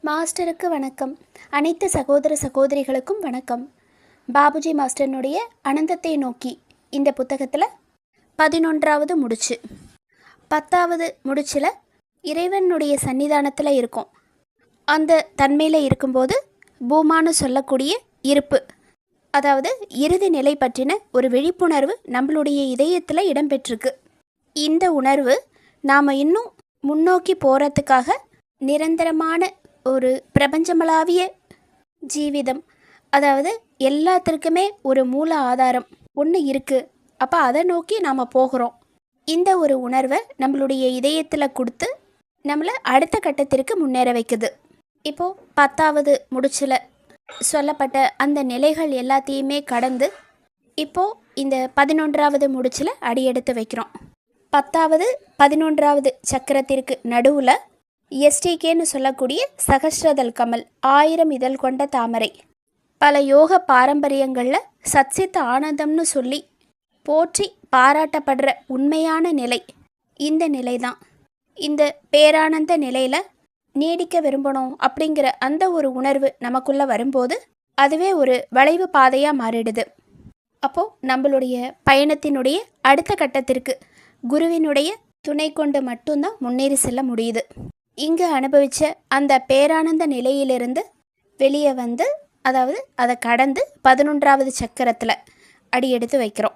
மாஸ்டருக்கு வணக்கம். அனைத்து சகோதர சகோதரிகளுக்கும் வணக்கம். பாபுஜி மாஸ்டர்னுடைய அனந்தத்தை நோக்கி இந்த புத்தகத்தில் 11வது முடிச்சு. 10வது முடிச்சில் இறைவனுடைய சன்னிதானத்தில் இருக்கும். அந்த தன்மையில் இருக்கும்போது பூமான்னு சொல்லக்கூடிய இருப்பு, அதாவது இறுதி நிலை பற்றின ஒரு விழிப்புணர்வு நம்மளுடைய இதயத்தில் இடம்பெற்றிருக்கு. இந்த உணர்வு நாம் இன்னும் முன்னோக்கி போகிறதுக்காக நிரந்தரமான ஒரு பிரபஞ்சமளாவிய ஜீவிதம், அதாவது எல்லாத்திற்குமே ஒரு மூல ஆதாரம் ஒன்று இருக்குது. அப்போ அதை நோக்கி நாம் போகிறோம். இந்த ஒரு உணர்வை நம்மளுடைய இதயத்தில் கொடுத்து நம்மளை அடுத்த கட்டத்திற்கு முன்னேற வைக்குது. இப்போது 10வது முடிச்சில் சொல்லப்பட்ட அந்த நிலைகள் எல்லாத்தையுமே கடந்து இப்போது இந்த 11வது முடிச்சில் அடியெடுத்து வைக்கிறோம். 10வது 11வது சக்கரத்திற்கு நடுவில் எஸ்டிகேன்னு சொல்லக்கூடிய சகஸ்ரதல் கமல், 1000 இதழ் கொண்ட தாமரை. பல யோக பாரம்பரியங்களில் சத்சித் ஆனந்தம்னு சொல்லி போற்றி பாராட்டப்படுற உண்மையான நிலை இந்த நிலை தான். இந்த பேரானந்த நிலையில் நீடிக்க விரும்பணும் அப்படிங்கிற அந்த ஒரு உணர்வு நமக்குள்ளே வரும்போது அதுவே ஒரு வளைவு பாதையாக மாறிடுது. அப்போது நம்மளுடைய பயணத்தினுடைய அடுத்த கட்டத்திற்கு குருவினுடைய துணை கொண்டு மட்டும்தான் முன்னேறி செல்ல முடியுது. இங்கே அனுபவித்த அந்த பேரானந்த நிலையிலிருந்து வெளியே வந்து, அதாவது அதை கடந்து 11வது சக்கரத்தில் அடியெடுத்து வைக்கிறோம்.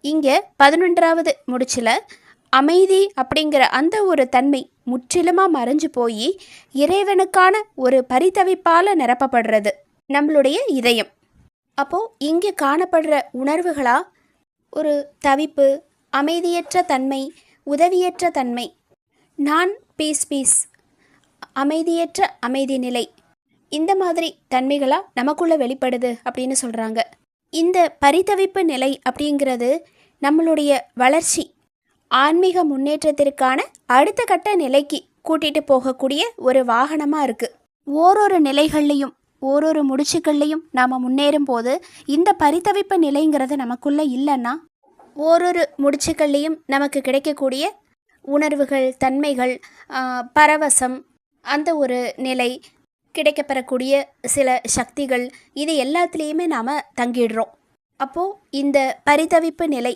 இங்கே 11வது முடிச்சில் அமைதி அப்படிங்கிற அந்த ஒரு தன்மை முற்றிலுமாக மறைஞ்சு போய் இறைவனுக்கான ஒரு பரிதவிப்பால் நிரப்பப்படுறது நம்மளுடைய இதயம். அப்போது இங்கே காணப்படுற உணர்வுகளாக ஒரு தவிப்பு, அமைதியற்ற தன்மை, உதவியற்ற தன்மை, நான் பீஸ் அமைதியற்ற அமைதி நிலை, இந்த மாதிரி தன்மைகளாக நமக்குள்ளே வெளிப்படுது அப்படின்னு சொல்கிறாங்க. இந்த பரிதவிப்பு நிலை அப்படிங்கிறது நம்மளுடைய வளர்ச்சி, ஆன்மீக முன்னேற்றத்திற்கான அடுத்த கட்ட நிலைக்கு கூட்டிகிட்டு போகக்கூடிய ஒரு வாகனமாக இருக்குது. ஓரொரு நிலைகள்லையும் ஓரொரு முடிச்சுக்கள்லையும் நாம் முன்னேறும் போது இந்த பரிதவிப்பு நிலைங்கிறது நமக்குள்ளே இல்லைன்னா ஓரொரு முடிச்சுக்கள்லையும் நமக்கு கிடைக்கக்கூடிய உணர்வுகள், தன்மைகள், பரவசம், அந்த ஒரு நிலை, கிடைக்கப்பெறக்கூடிய சில சக்திகள், இது எல்லாத்துலேயுமே நாம் தங்கிடுறோம். அப்போது இந்த பரிதவிப்பு நிலை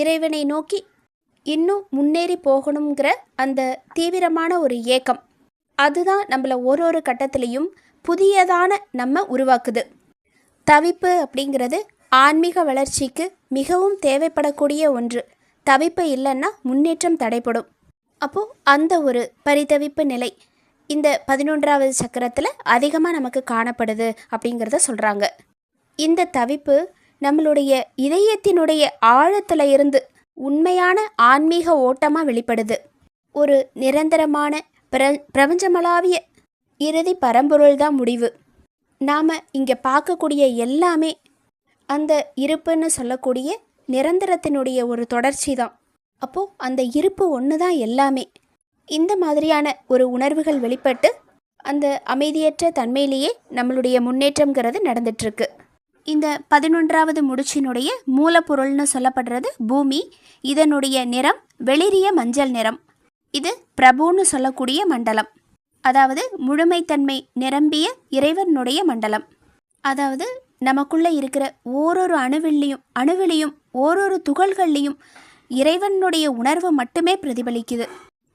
இறைவனை நோக்கி இன்னும் முன்னேறி போகணுங்கிற அந்த தீவிரமான ஒரு ஏக்கம், அதுதான் நம்மளை ஒரு கட்டத்திலையும் புதியதான நம்ம உருவாக்குது. தவிப்பு அப்படிங்கிறது ஆன்மீக வளர்ச்சிக்கு மிகவும் தேவைப்படக்கூடிய ஒன்று. தவிப்பு இல்லைன்னா முன்னேற்றம் தடைப்படும். அப்போது அந்த ஒரு பரிதவிப்பு நிலை இந்த 11வது சக்கரத்தில் அதிகமாக நமக்கு காணப்படுது அப்படிங்கிறத சொல்கிறாங்க. இந்த தவிப்பு நம்மளுடைய இதயத்தினுடைய ஆழத்தில் இருந்து உண்மையான ஆன்மீக ஓட்டமாக வெளிப்படுது. ஒரு நிரந்தரமான பிரபஞ்சமளாவிய இறுதி பரம்பொருள் தான் முடிவு. நாம் இங்கே பார்க்கக்கூடிய எல்லாமே அந்த இருப்புன்னு சொல்லக்கூடிய நிரந்தரத்தினுடைய ஒரு தொடர்ச்சி தான். அப்போது அந்த இருப்பு ஒன்று தான் எல்லாமே. இந்த மாதிரியான ஒரு உணர்வுகள் வெளிப்பட்டு அந்த அமைதியற்ற தன்மையிலேயே நம்மளுடைய முன்னேற்றங்கிறது நடந்துட்டுருக்கு. இந்த 11வது முடிச்சினுடைய மூலப்பொருள்னு சொல்லப்படுறது பூமி. இதனுடைய நிறம் வெளிரிய மஞ்சள் நிறம். இது பிரபுன்னு சொல்லக்கூடிய மண்டலம், அதாவது முழுமைத்தன்மை நிரம்பிய இறைவனுடைய மண்டலம். அதாவது நமக்குள்ளே இருக்கிற ஓரொரு அணுவிலையும் ஓரொரு துகள்கள்லையும் இறைவனுடைய உணர்வு மட்டுமே பிரதிபலிக்குது.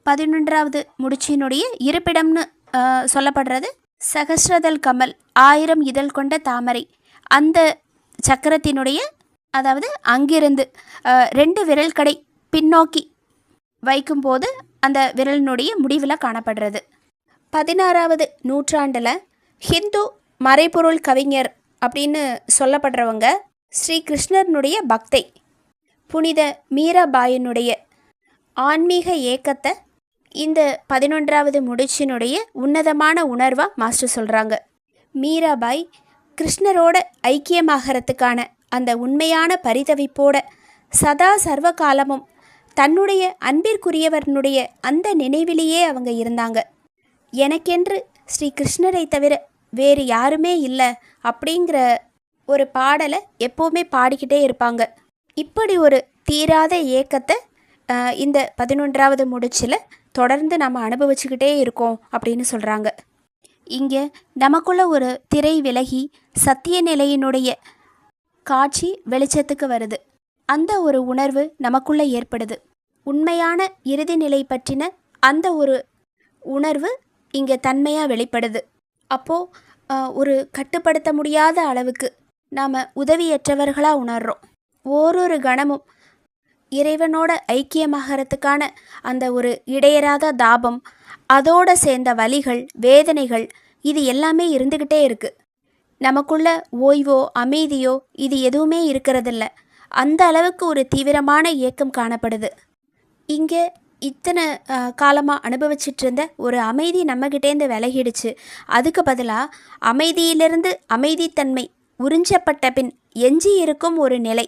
11வது முடிச்சினுடைய இருப்பிடம்னு சொல்லப்படுறது சகஸ்ரதல் கமல், 1000 இதழ் கொண்ட தாமரை. அந்த சக்கரத்தினுடைய, அதாவது அங்கிருந்து 2 விரல் கடை பின்னோக்கி வைக்கும்போது அந்த விரலினுடைய முடிவில் காணப்படுறது. 16வது நூற்றாண்டில் ஹிந்து மறைபொருள் கவிஞர் அப்படின்னு சொல்லப்படுறவங்க ஸ்ரீ கிருஷ்ணனுடைய பக்தை புனித மீராபாயினுடைய ஆன்மீக ஏக்கத்தை இந்த 11வது முடிச்சினுடைய உன்னதமான உணர்வாக மாஸ்டர் சொல்கிறாங்க. மீராபாய் கிருஷ்ணரோட ஐக்கியமாகறதுக்கான அந்த உண்மையான பரிதவிப்போட சதா சர்வ காலமும் தன்னுடைய அன்பிற்குரியவனுடைய அந்த நினைவிலேயே அவங்க இருந்தாங்க. எனக்கென்று ஸ்ரீ கிருஷ்ணரை தவிர வேறு யாருமே இல்லை அப்படிங்கிற ஒரு பாடலை எப்போவுமே பாடிக்கிட்டே இருப்பாங்க. இப்படி ஒரு தீராத ஏக்கத்தை இந்த 11வது முடிச்சில் தொடர்ந்து நம்ம அனுபவிச்சுக்கிட்டே இருக்கோம் அப்படின்னு சொல்கிறாங்க. இங்கே நமக்குள்ள ஒரு திரை விலகி சத்திய நிலையினுடைய காட்சி வெளிச்சத்துக்கு வருது. அந்த ஒரு உணர்வு நமக்குள்ள ஏற்படுது. உண்மையான இறுதி நிலை பற்றின அந்த ஒரு உணர்வு இங்கே தன்மையாக வெளிப்படுது. அப்போது ஒரு கட்டுப்படுத்த முடியாத அளவுக்கு நாம் உதவியற்றவர்களாக உணர்கிறோம். ஓரொரு கணமும் இறைவனோட ஐக்கியமாகறதுக்கான அந்த ஒரு இடையறாத தாபம், அதோட சேர்ந்த வலிகள், வேதனைகள், இது எல்லாமே இருந்துக்கிட்டே இருக்குது. நமக்குள்ள ஓய்வோ அமைதியோ இது எதுவுமே இருக்கிறதில்ல. அந்த அளவுக்கு ஒரு தீவிரமான ஏக்கம் காணப்படுது. இங்கே இத்தனை காலமாக அனுபவிச்சுட்டு இருந்த ஒரு அமைதி நம்மகிட்டேருந்து விலகிடுச்சு. அதுக்கு பதிலாக அமைதியிலிருந்து அமைதித்தன்மை உறிஞ்சப்பட்ட பின் எஞ்சி இருக்கும் ஒரு நிலை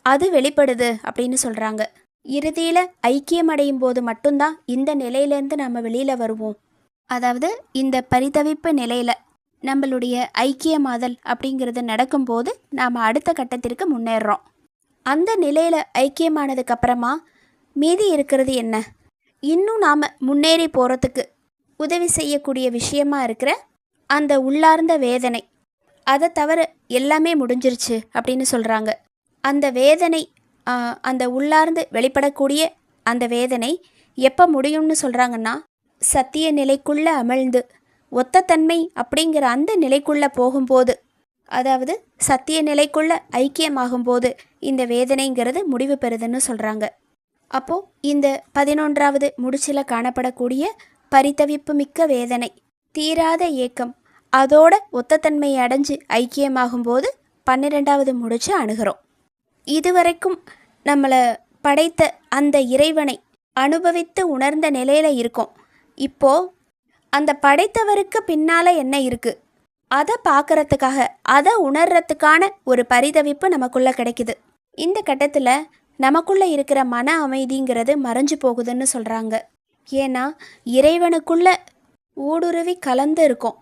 அது வெளிப்படுது அப்படின்னு சொல்கிறாங்க. இறுதியில் ஐக்கியமடையும் போது மட்டும்தான் இந்த நிலையிலேருந்து நம்ம வெளியில் வருவோம். அதாவது இந்த பரிதவிப்பு நிலையில் நம்மளுடைய ஐக்கியமாதல் அப்படிங்கிறது நடக்கும்போது நாம் அடுத்த கட்டத்திற்கு முன்னேறுறோம். அந்த நிலையில் ஐக்கியமானதுக்கப்புறமா மீதி இருக்கிறது என்ன? இன்னும் நாம் முன்னேறி போகிறதுக்கு உதவி செய்யக்கூடிய விஷயமா இருக்கிற அந்த உள்ளார்ந்த வேதனை, அதை தவிர எல்லாமே முடிஞ்சிருச்சு அப்படின்னு சொல்கிறாங்க. அந்த வேதனை, அந்த உள்ளார்ந்து வெளிப்படக்கூடிய அந்த வேதனை எப்போ முடியும்னு சொல்கிறாங்கன்னா, சத்திய நிலைக்குள்ளே அமிழ்ந்து ஒத்தத்தன்மை அப்படிங்கிற அந்த நிலைக்குள்ளே போகும்போது, அதாவது சத்திய நிலைக்குள்ளே ஐக்கியமாகும்போது இந்த வேதனைங்கிறது முடிவு பெறுதுன்னு சொல்கிறாங்க. அப்போது இந்த 11வது முடிச்சில் காணப்படக்கூடிய பரிதவிப்பு மிக்க வேதனை, தீராத ஏக்கம், அதோட ஒத்தத்தன்மையை அடைஞ்சு ஐக்கியமாகும்போது 12வது முடிச்சு அணுகிறோம். இதுவரைக்கும் நம்மளை படைத்த அந்த இறைவனை அனுபவித்து உணர்ந்த நிலையில் இருக்கோம். இப்போது அந்த படைத்தவருக்கு பின்னால் என்ன இருக்குது அதை பார்க்குறதுக்காக, அதை உணர்றதுக்கான ஒரு பரிதவிப்பு நமக்குள்ளே கிடைக்குது. இந்த கட்டத்தில் நமக்குள்ளே இருக்கிற மன அமைதிங்கிறது மறைஞ்சு போகுதுன்னு சொல்கிறாங்க. ஏன்னா இறைவனுக்குள்ளே ஊடுருவி கலந்து இருக்கும்.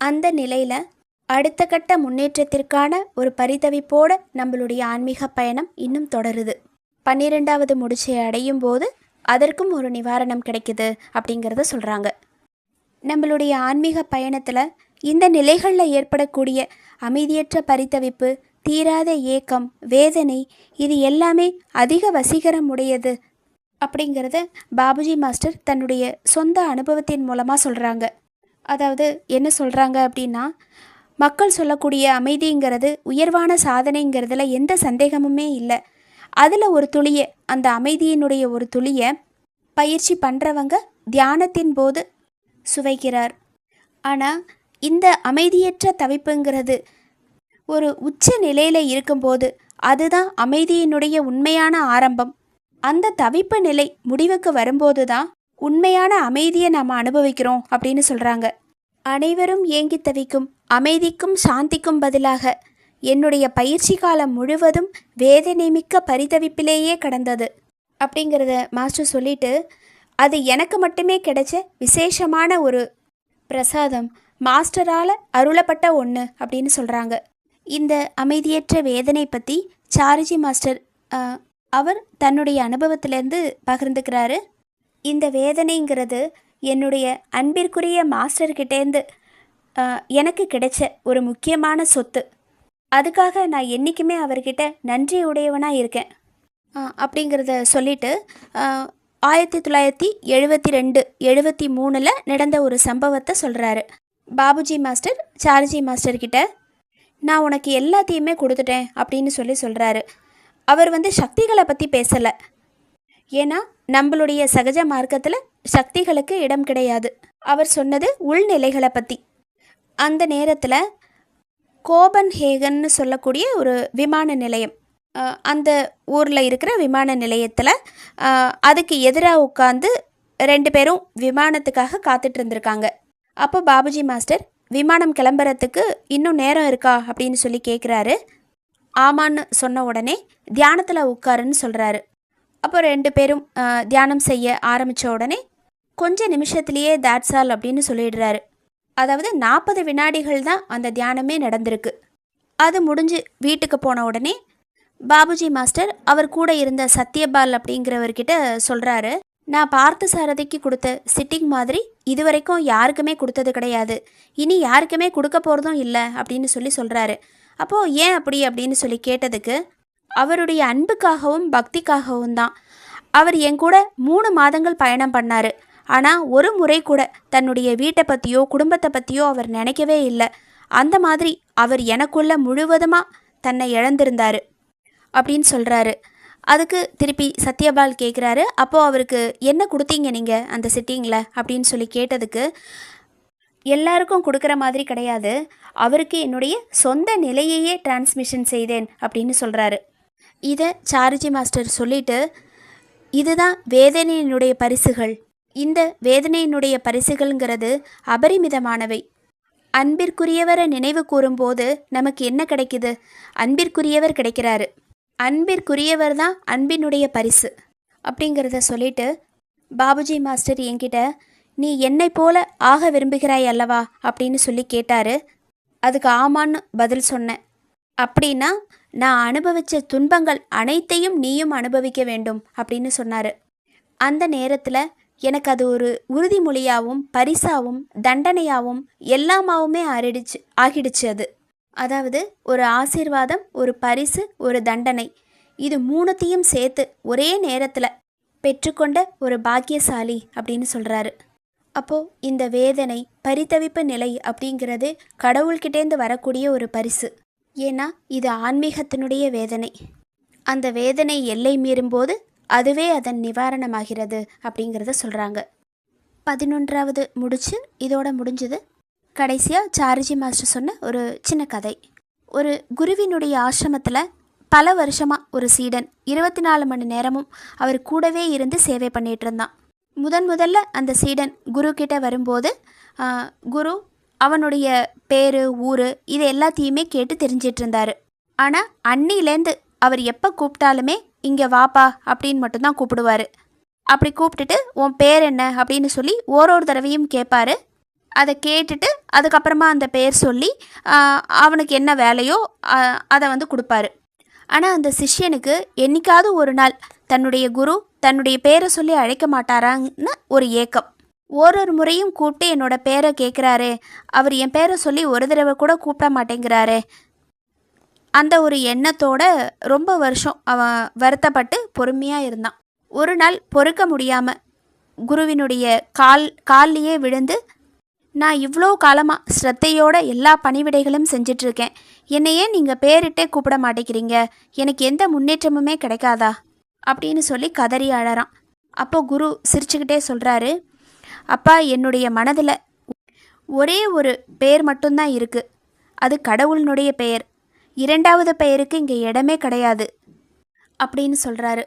அந்த நிலையில் அடுத்த கட்ட முன்னேற்றத்திற்கான ஒரு பரிதவிப்போடு நம்மளுடைய ஆன்மீக பயணம் இன்னும் தொடருது. 12வது முடிச்சை அடையும் போது அதற்கும் ஒரு நிவாரணம் கிடைக்குது அப்படிங்கிறத சொல்கிறாங்க. நம்மளுடைய ஆன்மீக பயணத்தில் இந்த நிலைகளில் ஏற்படக்கூடிய அமைதியற்ற பரிதவிப்பு, தீராத ஏக்கம், வேதனை, இது எல்லாமே அதிக வசீகரம் உடையது அப்படிங்கிறத பாபுஜி மாஸ்டர் தன்னுடைய சொந்த அனுபவத்தின் மூலமாக சொல்கிறாங்க. அதாவது என்ன சொல்கிறாங்க அப்படின்னா, மக்கள் சொல்லக்கூடிய அமைதிங்கிறது உயர்வான சாதனைங்கிறதுல எந்த சந்தேகமுமே இல்லை. அதில் ஒரு துளியை, அந்த அமைதியினுடைய ஒரு துளியை பயிற்சி பண்ணுறவங்க தியானத்தின் போது சுவைக்கிறார். ஆனால் இந்த அமைதியற்ற தவிப்புங்கிறது ஒரு உச்ச நிலையில் இருக்கும்போது அதுதான் அமைதியினுடைய உண்மையான ஆரம்பம். அந்த தவிப்பு நிலை முடிவுக்கு வரும்போது தான் உண்மையான அமைதியை நாம் அனுபவிக்கிறோம் அப்படின்னு சொல்கிறாங்க. அனைவரும் ஏங்கி தவிக்கும் அமைதிக்கும் சாந்திக்கும் பதிலாக என்னுடைய பயிற்சி காலம் முழுவதும் வேதனை மிக்க பரிதவிப்பிலேயே கடந்தது அப்படிங்கிறத மாஸ்டர் சொல்லிட்டு, அது எனக்கு மட்டுமே கிடைச்ச விசேஷமான ஒரு பிரசாதம், மாஸ்டரால் அருளப்பட்ட ஒன்று அப்படின்னு சொல்கிறாங்க. இந்த அமைதியற்ற வேதனை பற்றி சாருஜி மாஸ்டர் அவர் தன்னுடைய அனுபவத்திலேருந்து பகிர்ந்துக்கிறாரு. இந்த வேதனைங்கிறது என்னுடைய அன்பிற்குரிய மாஸ்டர்கிட்டேருந்து எனக்கு கிடைச்ச ஒரு முக்கியமான சொத்து. அதுக்காக நான் என்றைக்குமே அவர்கிட்ட நன்றி உடையவனாக இருக்கேன் அப்படிங்கிறத சொல்லிட்டு 1972-73 நடந்த ஒரு சம்பவத்தை சொல்கிறாரு. பாபுஜி மாஸ்டர் சாருஜி மாஸ்டர்கிட்ட, நான் உனக்கு எல்லாத்தையுமே கொடுத்துட்டேன் அப்படின்னு சொல்கிறாரு. அவர் சக்திகளை பற்றி பேசலை. ஏன்னா நம்மளுடைய சகஜ மார்க்கத்தில் சக்திகளுக்கு இடம் கிடையாது. அவர் சொன்னது உள்நிலைகளை பற்றி. அந்த நேரத்தில் கோபன்ஹேகன்னு சொல்லக்கூடிய ஒரு விமான நிலையம், அந்த ஊரில் இருக்கிற விமான நிலையத்தில் அதுக்கு எதிராக உட்காந்து 2 பேரும் விமானத்துக்காக காத்துட்டு இருந்திருக்காங்க. அப்போ பாபுஜி மாஸ்டர் விமானம் கிளம்புறதுக்கு இன்னும் நேரம் இருக்கா அப்படின்னு சொல்லி கேட்குறாரு. ஆமான்னு சொன்ன உடனே தியானத்தில் உட்காருன்னு சொல்கிறாரு. அப்போ 2 பேரும் தியானம் செய்ய ஆரம்பித்த உடனே கொஞ்ச நிமிஷத்துலேயே தாட்ஸ் ஆல் அப்படின்னு சொல்லிடுறாரு. அதாவது 40 வினாடிகள் தான் அந்த தியானமே நடந்திருக்கு. அது முடிஞ்சு வீட்டுக்கு போன உடனே பாபுஜி மாஸ்டர் அவர் கூட இருந்த சத்யபால் அப்படிங்கிறவர்கிட்ட சொல்கிறாரு, நான் பார்த்த சாரதிக்கு கொடுத்த சிட்டிங் மாதிரி இதுவரைக்கும் யாருக்குமே கொடுத்தது கிடையாது, இனி யாருக்குமே கொடுக்க போகிறதும் இல்லை அப்படின்னு சொல்கிறாரு. அப்போது ஏன் அப்படி அப்படின்னு சொல்லி கேட்டதுக்கு, அவருடைய அன்புக்காகவும் பக்திக்காகவும் தான். அவர் என் கூட 3 மாதங்கள் பயணம் பண்ணார். ஆனால் ஒரு முறை கூட தன்னுடைய வீட்டை பற்றியோ குடும்பத்தை பற்றியோ அவர் நினைக்கவே இல்லை. அந்த மாதிரி அவர் எனக்குள்ள முழுவதுமாக தன்னை இழந்திருந்தார் அப்படின்னு சொல்கிறாரு. அதுக்கு திருப்பி சத்யபால் கேட்குறாரு, அப்போது அவருக்கு என்ன கொடுத்தீங்க நீங்கள் அந்த சிட்டிங்கில் அப்படின்னு சொல்லி கேட்டதுக்கு, எல்லாருக்கும் கொடுக்குற மாதிரி கிடையாது, அவருக்கு என்னுடைய சொந்த நிலையையே டிரான்ஸ்மிஷன் செய்தேன் அப்படின்னு சொல்கிறாரு. இதை சாருஜி மாஸ்டர் சொல்லிட்டு, இதுதான் வேதனையினுடைய பரிசுகள், இந்த வேதனையினுடைய பரிசுகள்ங்கிறது அபரிமிதமானவை. அன்பிற்குரியவரை நினைவு கூறும்போது நமக்கு என்ன கிடைக்குது? அன்பிற்குரியவர் கிடைக்கிறாரு. அன்பிற்குரியவர் தான் அன்பினுடைய பரிசு அப்படிங்கிறத சொல்லிட்டு, பாபுஜி மாஸ்டர் என்கிட்ட நீ என்னை போல ஆக விரும்புகிறாய் அல்லவா அப்படின்னு சொல்லி கேட்டார். அதுக்கு ஆமான்னு பதில் சொன்னேன். அப்படின்னா நான் அனுபவித்த துன்பங்கள் அனைத்தையும் நீயும் அனுபவிக்க வேண்டும் அப்படின்னு சொன்னார். அந்த நேரத்தில் எனக்கு அது ஒரு உறுதிமொழியாகவும் பரிசாவும் தண்டனையாகவும் எல்லாமாவுமே ஆகிடுச்சு. அதாவது ஒரு ஆசீர்வாதம், ஒரு பரிசு, ஒரு தண்டனை, இது 3த்தையும் சேர்த்து ஒரே நேரத்தில் பெற்றுக்கொண்ட ஒரு பாக்கியசாலி அப்படின்னு சொல்கிறாரு. அப்போது இந்த வேதனை பரிதவிப்பு நிலை அப்படிங்கிறது கடவுள்கிட்டேருந்து வரக்கூடிய ஒரு பரிசு. ஏன்னா இது ஆன்மீகத்தினுடைய வேதனை. அந்த வேதனை எல்லை மீறும்போது அதுவே அதன் நிவாரணமாகிறது அப்படிங்கிறத சொல்கிறாங்க. 11வது இதோட முடிஞ்சது. கடைசியாக சாருஜி மாஸ்டர் சொன்ன ஒரு சின்ன கதை. ஒரு குருவினுடைய ஆசிரமத்தில் பல வருஷமாக ஒரு சீடன் 24 மணி நேரமும் அவர் கூடவே இருந்து சேவை பண்ணிகிட்டு இருந்தான். முதல்ல அந்த சீடன் குரு கிட்ட வரும்போது குரு அவனுடைய பேர், ஊர் இது எல்லாத்தையுமே கேட்டு தெரிஞ்சிட்டு இருந்தார். ஆனால் அன்னிலேருந்து அவர் எப்போ கூப்பிட்டாலுமே இங்கே வாப்பா அப்படின்னு மட்டும்தான் கூப்பிடுவார். அப்படி கூப்பிட்டுட்டு உன் பேர் என்ன அப்படின்னு சொல்லி ஒரு தடவையும் கேட்பார். அதை கேட்டுட்டு அதுக்கப்புறமா அந்த பேர் சொல்லி அவனுக்கு என்ன வேலையோ அதை கொடுப்பாரு. ஆனால் அந்த சிஷ்யனுக்கு என்னைக்காவது ஒரு நாள் தன்னுடைய குரு தன்னுடைய பேரை சொல்லி அழைக்க மாட்டாரான்னு ஒரு ஏக்கம். ஒரு முறையும் கூப்பிட்டு என்னோட பேரை கேட்குறாரு, அவர் என் பேரை சொல்லி ஒரு தடவை கூட கூப்பிட மாட்டேங்கிறாரு, அந்த ஒரு எண்ணத்தோட ரொம்ப வருஷம் அவன் வருத்தப்பட்டு பொறுமையாக இருந்தான். ஒரு நாள் பொறுக்க முடியாமல் குருவினுடைய கால்லையே விழுந்து, நான் இவ்வளோ காலமாக ஸ்ரத்தையோட எல்லா பணிவிடைகளும் செஞ்சிட்ருக்கேன், என்னையே நீங்கள் பேரிட்டே கூப்பிட மாட்டேங்கிறீங்க, எனக்கு எந்த முன்னேற்றமுமே கிடைக்காதா அப்படின்னு சொல்லி கதறி அழறான். அப்போது குரு சிரிச்சுக்கிட்டே சொல்கிறாரு, அப்பா என்னுடைய மனதில் ஒரே ஒரு பெயர் மட்டும்தான் இருக்குது, அது கடவுளினுடைய பெயர், 2வது பெயருக்கு இங்கே இடமே கிடையாது அப்படின்னு சொல்கிறாரு.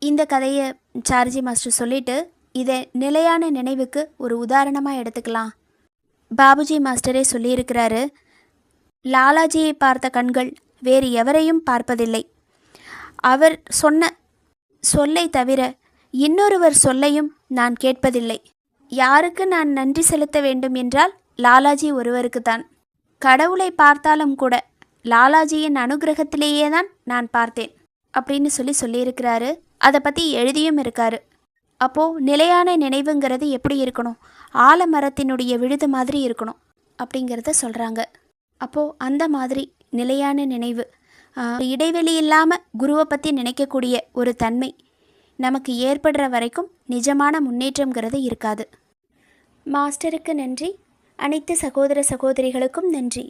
இந்த கதையை சாருஜி மாஸ்டர் சொல்லிவிட்டு, இதை நிலையான நினைவுக்கு ஒரு உதாரணமாக எடுத்துக்கலாம். பாபுஜி மாஸ்டரே சொல்லியிருக்கிறாரு, லாலாஜியை பார்த்த கண்கள் வேறு எவரையும் பார்ப்பதில்லை, அவர் சொன்ன சொல்லை தவிர இன்னொருவர் சொல்லையும் நான் கேட்பதில்லை. யாருக்கு நான் நன்றி செலுத்த வேண்டும் என்றால் லாலாஜி ஒருவருக்குத்தான். கடவுளை பார்த்தாலும் கூட லாலாஜியின் அனுகிரகத்திலேயே தான் நான் பார்த்தேன் அப்படின்னு சொல்லியிருக்கிறாரு. அதை பற்றி எழுதியும் இருக்காரு. அப்போது நிலையான நினைவுங்கிறது எப்படி இருக்கணும்? ஆலமரத்தினுடைய விழுது மாதிரி இருக்கணும் அப்படிங்கிறத சொல்கிறாங்க. அப்போது அந்த மாதிரி நிலையான நினைவு, இடைவெளி இல்லாமல் குருவை பற்றி நினைக்கக்கூடிய ஒரு தன்மை நமக்கு ஏற்படுற வரைக்கும் நிஜமான முன்னேற்றங்கிறது இருக்காது. மாஸ்டருக்கு நன்றி, அனைத்து சகோதர சகோதரிகளுக்கும் நன்றி.